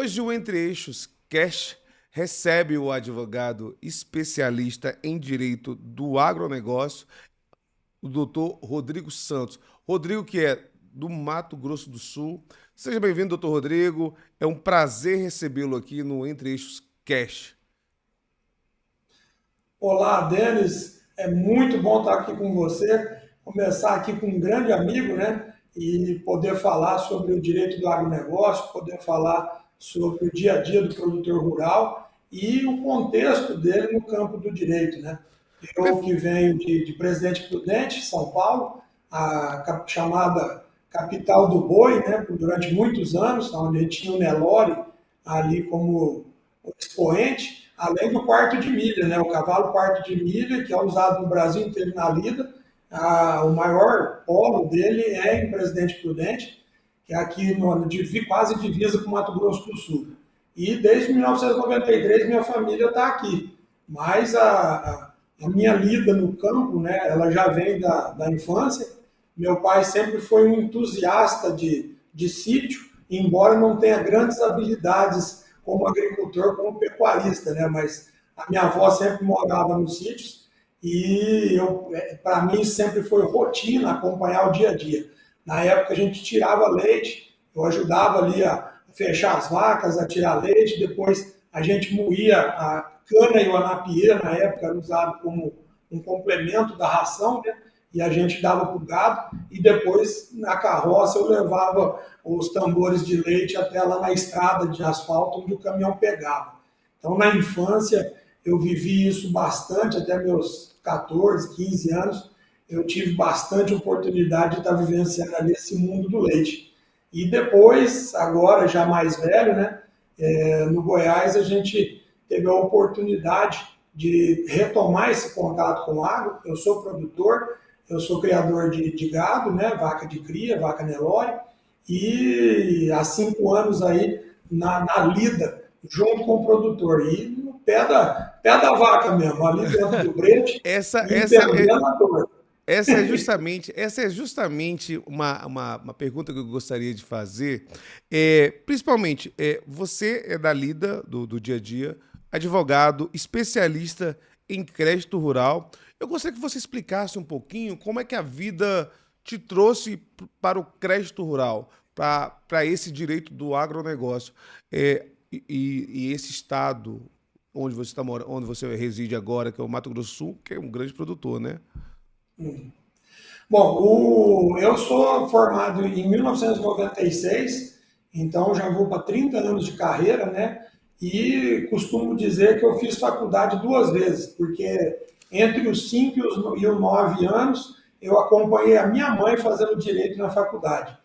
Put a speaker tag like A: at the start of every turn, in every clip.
A: Hoje o Entre Eixos Cash recebe o advogado especialista em direito do agronegócio, o doutor Rodrigo Santos. Rodrigo, que é do Mato Grosso do Sul. Seja bem-vindo, doutor Rodrigo. É um prazer recebê-lo aqui no Entre Eixos Cash.
B: Olá, Denis. É muito bom estar aqui com você. Começar aqui com um grande amigo, né? E poder falar sobre o direito do agronegócio, poder falar sobre o dia a dia do produtor rural e o contexto dele no campo do direito, né? Eu
A: Perfe-
B: que venho de Presidente Prudente, São Paulo, a chamada capital do boi, né? Durante muitos anos, onde a gente tinha o Nelore ali como expoente, além do quarto de milha, né? O cavalo quarto de milha, que é usado no Brasil inteiro na lida. O maior polo dele é em Presidente Prudente, que é aqui quase divisa com o Mato Grosso do Sul. E desde 1993 minha família está aqui. Mas a minha lida no campo, né, ela já vem da infância. Meu pai sempre foi um entusiasta de sítio, embora não tenha grandes habilidades como agricultor, como pecuarista, né? Mas a minha avó sempre morava nos sítios e para mim sempre foi rotina acompanhar o dia a dia. Na época a gente tirava leite, eu ajudava ali a fechar as vacas, a tirar leite, depois a gente moía a cana e o anapieira, na época era usado como um complemento da ração, né? E a gente dava para o gado, e depois na carroça eu levava os tambores de leite até lá na estrada de asfalto onde o caminhão pegava. Então, na infância, eu vivi isso bastante, até meus 14, 15 anos, eu tive bastante oportunidade de estar vivenciando ali esse mundo do leite. E depois, agora já mais velho, né, no Goiás, a gente teve a oportunidade de retomar esse contato com o agro. Eu sou produtor, eu sou criador de gado, né, vaca de cria, vaca Nelore, e há 5 anos aí na lida, junto com o produtor, e no pé da vaca mesmo, ali dentro do brete,
A: Essa, essa é,
B: entendendo a dor.
A: essa é justamente uma pergunta que eu gostaria de fazer. Principalmente, você é da lida do dia a dia, advogado, especialista em crédito rural. Eu gostaria que você explicasse um pouquinho como é que a vida te trouxe para o crédito rural, para esse direito do agronegócio. E esse estado onde você está morando, onde você reside agora, que é o Mato Grosso do Sul, que é um grande produtor, né?
B: Bom, eu sou formado em 1996, então já vou para 30 anos de carreira, né? E costumo dizer que eu fiz faculdade 2 vezes, porque entre os 5 e os 9 anos eu acompanhei a minha mãe fazendo direito na faculdade.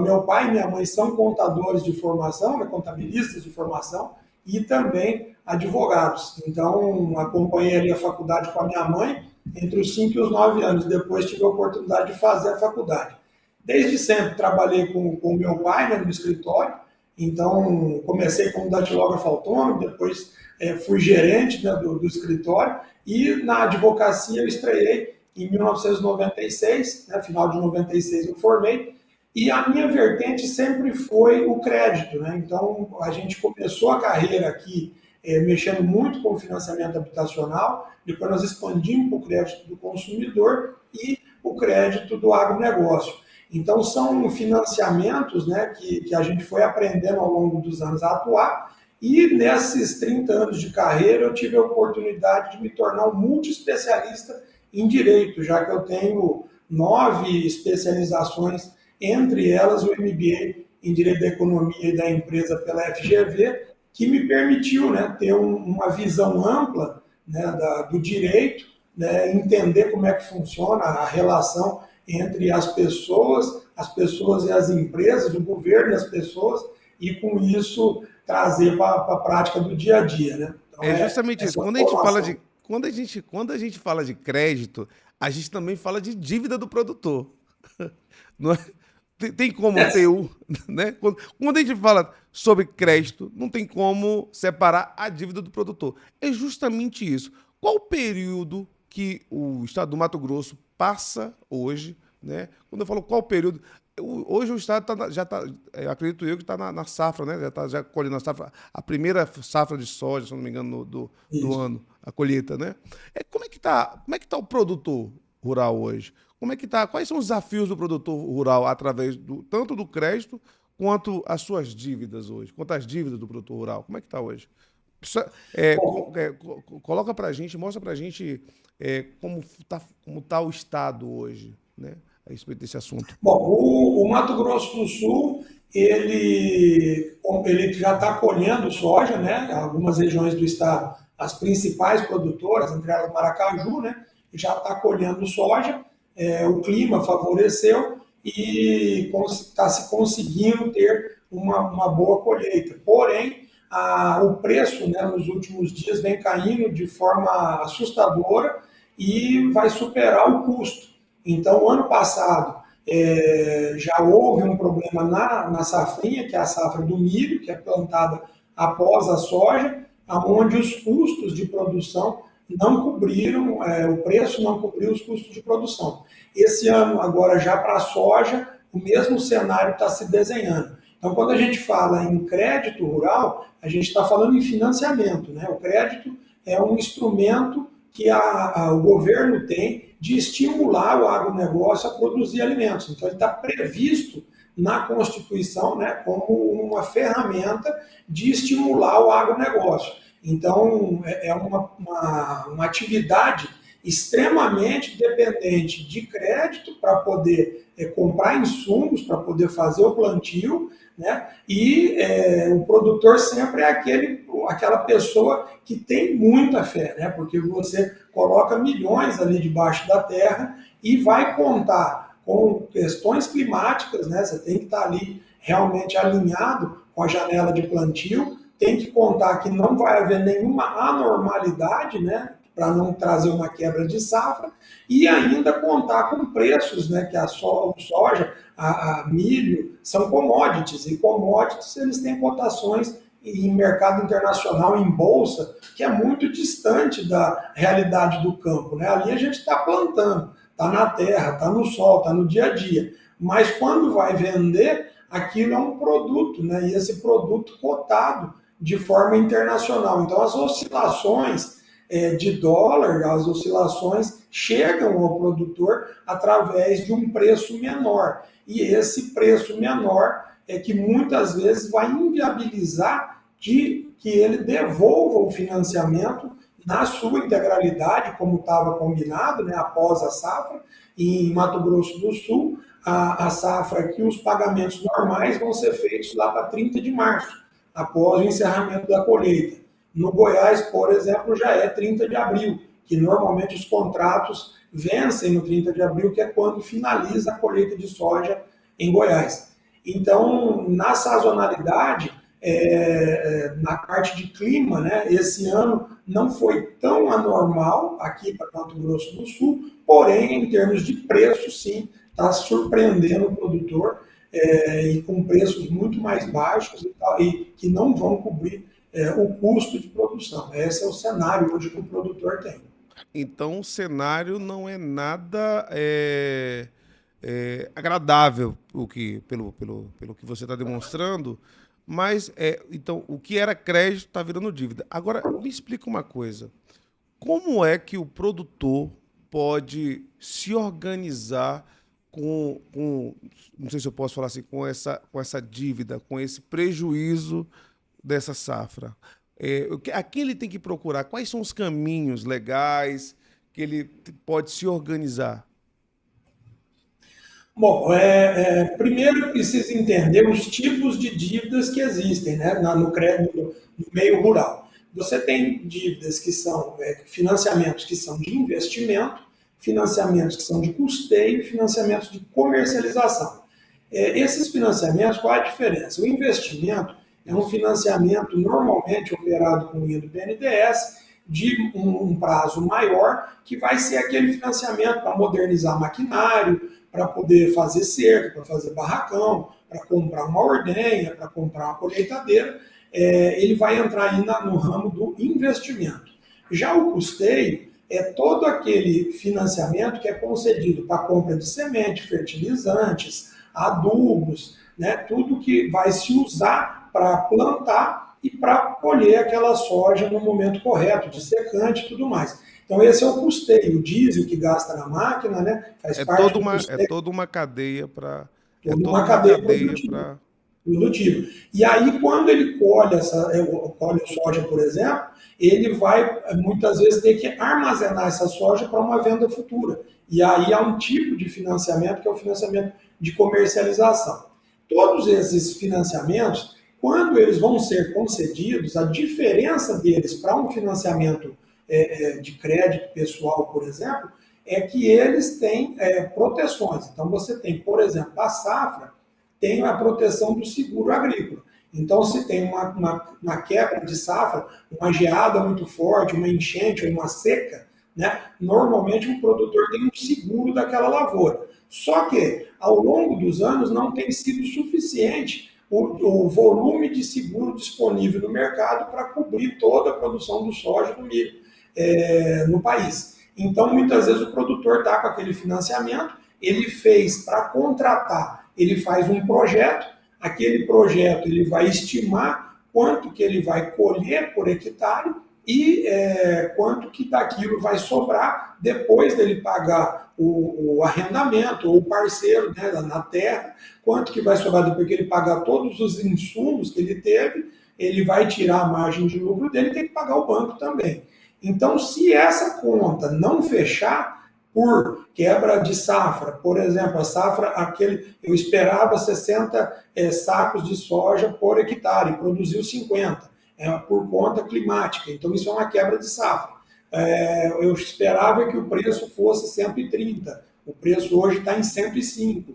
B: Meu pai e minha mãe são contadores de formação, né, contabilistas de formação, e também advogados. Então, acompanhei ali a faculdade com a minha mãe entre os 5 e os 9 anos. Depois tive a oportunidade de fazer a faculdade. Desde sempre trabalhei com o meu pai, né, no escritório. Então, comecei como datilógrafo autônomo, depois fui gerente, né, do escritório, e na advocacia eu estreiei em 1996, né, final de 96 eu formei, e a minha vertente sempre foi o crédito, né? Então, a gente começou a carreira aqui mexendo muito com o financiamento habitacional, depois nós expandimos para o crédito do consumidor e o crédito do agronegócio. Então, são financiamentos, né, que a gente foi aprendendo ao longo dos anos a atuar, e nesses 30 anos de carreira eu tive a oportunidade de me tornar um multiespecialista em direito, já que eu tenho 9 especializações, entre elas o MBA em Direito da Economia e da Empresa pela FGV, que me permitiu, né, ter uma visão ampla, né, do direito, né, entender como é que funciona a relação entre as pessoas e as empresas, o governo e as pessoas, e com isso trazer para a prática do dia a dia, né? Então
A: É justamente isso.
B: essa
A: Quando a gente fala
B: formação.
A: de, quando a gente fala de crédito, a gente também fala de dívida do produtor. Não é? Tem como ter um, né? Quando a gente fala sobre crédito, não tem como separar a dívida do produtor. É justamente isso. Qual o período que o estado do Mato Grosso passa hoje, né? Quando eu falo qual o período, Hoje o Estado já está, acredito eu, que está na safra, né? Já está já colhendo a safra, a primeira safra de soja, se não me engano, do
B: Isso.
A: ano, a colheita, né? Como é que tá o produtor rural hoje? Como é que tá? Quais são os desafios do produtor rural através tanto do crédito quanto as suas dívidas hoje? Quanto as dívidas do produtor rural? Como é que está hoje?
B: Bom,
A: Coloca para a gente, mostra para a gente como tá o Estado hoje, né? A respeito desse assunto.
B: Bom, o Mato Grosso do Sul, ele já está colhendo soja, né? Algumas regiões do estado, as principais produtoras, entre elas Maracaju, né? Já está colhendo soja, o clima favoreceu e está se conseguindo ter uma boa colheita. Porém, o preço, né, nos últimos dias vem caindo de forma assustadora e vai superar o custo. Então, ano passado, já houve um problema na safrinha, que é a safra do milho, que é plantada após a soja, onde os custos de produção não cobriram, o preço não cobriu os custos de produção. Esse ano, agora já para a soja, o mesmo cenário está se desenhando. Então, quando a gente fala em crédito rural, a gente está falando em financiamento, né? O crédito é um instrumento que o governo tem de estimular o agronegócio a produzir alimentos. Então, ele está previsto na Constituição, né, como uma ferramenta de estimular o agronegócio. Então, é uma atividade extremamente dependente de crédito para poder comprar insumos, para poder fazer o plantio, né? E o produtor sempre é aquela pessoa que tem muita fé, né? Porque você coloca milhões ali debaixo da terra e vai contar com questões climáticas, né? Você tem que estar ali realmente alinhado com a janela de plantio, tem que contar que não vai haver nenhuma anormalidade, né? Para não trazer uma quebra de safra, e ainda contar com preços, né? Que o soja, a milho, são commodities, e commodities eles têm cotações em mercado internacional, em bolsa, que é muito distante da realidade do campo. Né? Ali a gente está plantando, está na terra, está no sol, está no dia a dia. Mas quando vai vender, aquilo é um produto, né? E esse produto cotado de forma internacional. Então as oscilações de dólar, as oscilações chegam ao produtor através de um preço menor. E esse preço menor é que muitas vezes vai inviabilizar de que ele devolva o financiamento na sua integralidade, como estava combinado, né, após a safra. E em Mato Grosso do Sul, a safra aqui, os pagamentos normais vão ser feitos lá para 30 de março, após o encerramento da colheita. No Goiás, por exemplo, já é 30 de abril, que normalmente os contratos vencem no 30 de abril, que é quando finaliza a colheita de soja em Goiás. Então, na sazonalidade, na parte de clima, né, esse ano não foi tão anormal aqui para Mato Grosso do Sul, porém, em termos de preço, sim, está surpreendendo o produtor e com preços muito mais baixos e que não vão cobrir o custo de produção. Esse é o cenário hoje que o produtor tem.
A: Então, o cenário não é nada agradável pelo que você está demonstrando, mas então o que era crédito está virando dívida. Agora, me explica uma coisa: como é que o produtor pode se organizar não sei se eu posso falar assim, com essa dívida, com esse prejuízo dessa safra? A quem ele tem que procurar? Quais são os caminhos legais que ele pode se organizar?
B: Bom, primeiro precisa entender os tipos de dívidas que existem, né, no crédito no meio rural. Você tem dívidas que são financiamentos que são de investimento, financiamentos que são de custeio, financiamentos de comercialização. Esses financiamentos, qual é a diferença? O investimento é um financiamento normalmente operado com linha do BNDES, de um prazo maior, que vai ser aquele financiamento para modernizar maquinário, para poder fazer cerca, para fazer barracão, para comprar uma ordenha, para comprar uma colheitadeira. Ele vai entrar aí no ramo do investimento. Já o custeio é todo aquele financiamento que é concedido para compra de semente, fertilizantes, adubos, né? Tudo que vai se usar para plantar e para colher aquela soja no momento correto, de secante e tudo mais. Então, esse é o custeio, o diesel que gasta na máquina, né? Faz parte do
A: É
B: custeio,
A: toda uma cadeia para. É
B: toda
A: toda
B: uma
A: uma
B: cadeia
A: cadeia
B: produtiva.
A: para.
B: Produtivo. E aí, quando ele colhe colhe soja, por exemplo, ele vai muitas vezes ter que armazenar essa soja para uma venda futura. E aí há um tipo de financiamento que é o financiamento de comercialização. Todos esses financiamentos, quando eles vão ser concedidos, a diferença deles para um financiamento de crédito pessoal, por exemplo, é que eles têm proteções. Então, você tem, por exemplo, a safra, tem a proteção do seguro agrícola. Então, se tem uma quebra de safra, uma geada muito forte, uma enchente ou uma seca, né, normalmente o produtor tem um seguro daquela lavoura. Só que, ao longo dos anos, não tem sido suficiente o volume de seguro disponível no mercado para cobrir toda a produção do soja e do milho no país. Então, muitas vezes, o produtor está com aquele financiamento, ele fez para contratar, ele faz um projeto, aquele projeto ele vai estimar quanto que ele vai colher por hectare e quanto que daquilo vai sobrar depois dele pagar o arrendamento ou o parceiro, né, na terra, quanto que vai sobrar depois que ele pagar todos os insumos que ele teve, ele vai tirar a margem de lucro dele e tem que pagar o banco também. Então, se essa conta não fechar por quebra de safra, por exemplo, a safra, eu esperava 60 sacos de soja por hectare, produziu 50, por conta climática. Então, isso é uma quebra de safra. Eu esperava que o preço fosse 130, o preço hoje está em 105.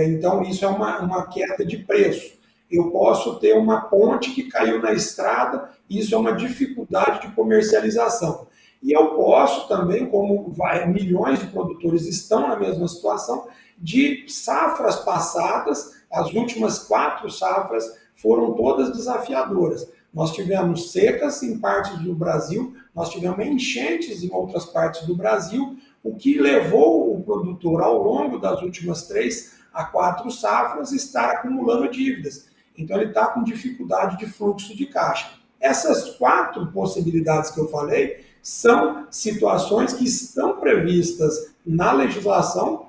B: Então, isso é uma queda de preço. Eu posso ter uma ponte que caiu na estrada, isso é uma dificuldade de comercialização. E eu posso também, como milhões de produtores estão na mesma situação, de safras passadas, as últimas 4 safras foram todas desafiadoras. Nós tivemos secas em partes do Brasil, nós tivemos enchentes em outras partes do Brasil, o que levou o produtor, ao longo das últimas 3 a 4 safras, a estar acumulando dívidas. Então, ele está com dificuldade de fluxo de caixa. Essas 4 possibilidades que eu falei são situações que estão previstas na legislação.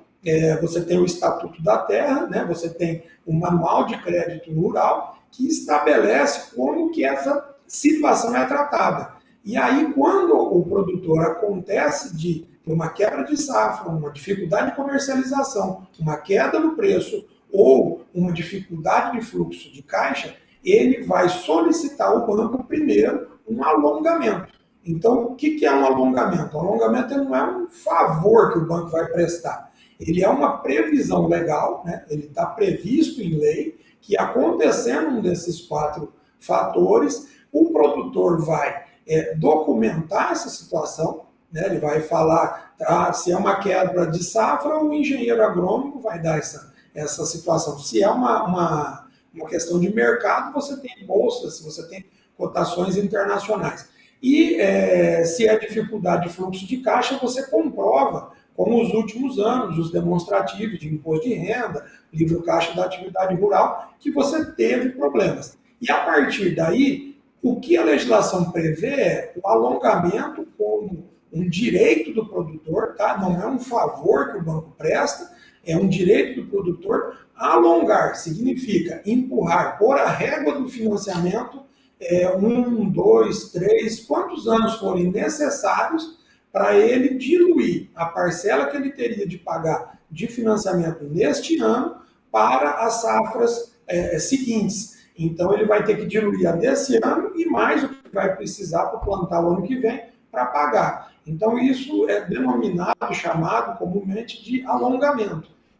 B: Você tem o Estatuto da Terra, né? Você tem o Manual de Crédito Rural, que estabelece como que essa situação é tratada. E aí, quando o produtor acontece de uma quebra de safra, uma dificuldade de comercialização, uma queda no preço ou uma dificuldade de fluxo de caixa, ele vai solicitar ao banco primeiro um alongamento. Então, o que é um alongamento? O alongamento não é um favor que o banco vai prestar. Ele é uma previsão legal, né? Ele está previsto em lei que, acontecendo um desses 4 fatores, o produtor vai documentar essa situação, né? Ele vai falar se é uma quebra de safra, o engenheiro agrônomo vai dar essa situação. Se é uma questão de mercado, você tem bolsas, você tem cotações internacionais. E se é dificuldade de fluxo de caixa, você comprova, como os últimos anos, os demonstrativos de imposto de renda, livro caixa da atividade rural, que você teve problemas. E a partir daí, o que a legislação prevê é o alongamento como um direito do produtor, tá? Não é um favor que o banco presta, é um direito do produtor. Alongar significa empurrar, pôr a régua do financiamento 1, 2, 3, quantos anos forem necessários para ele diluir a parcela que ele teria de pagar de financiamento neste ano para as safras seguintes. Então, ele vai ter que diluir a desse ano e mais o que vai precisar para plantar o ano que vem para pagar. Então, isso é denominado, chamado comumente de alongamento.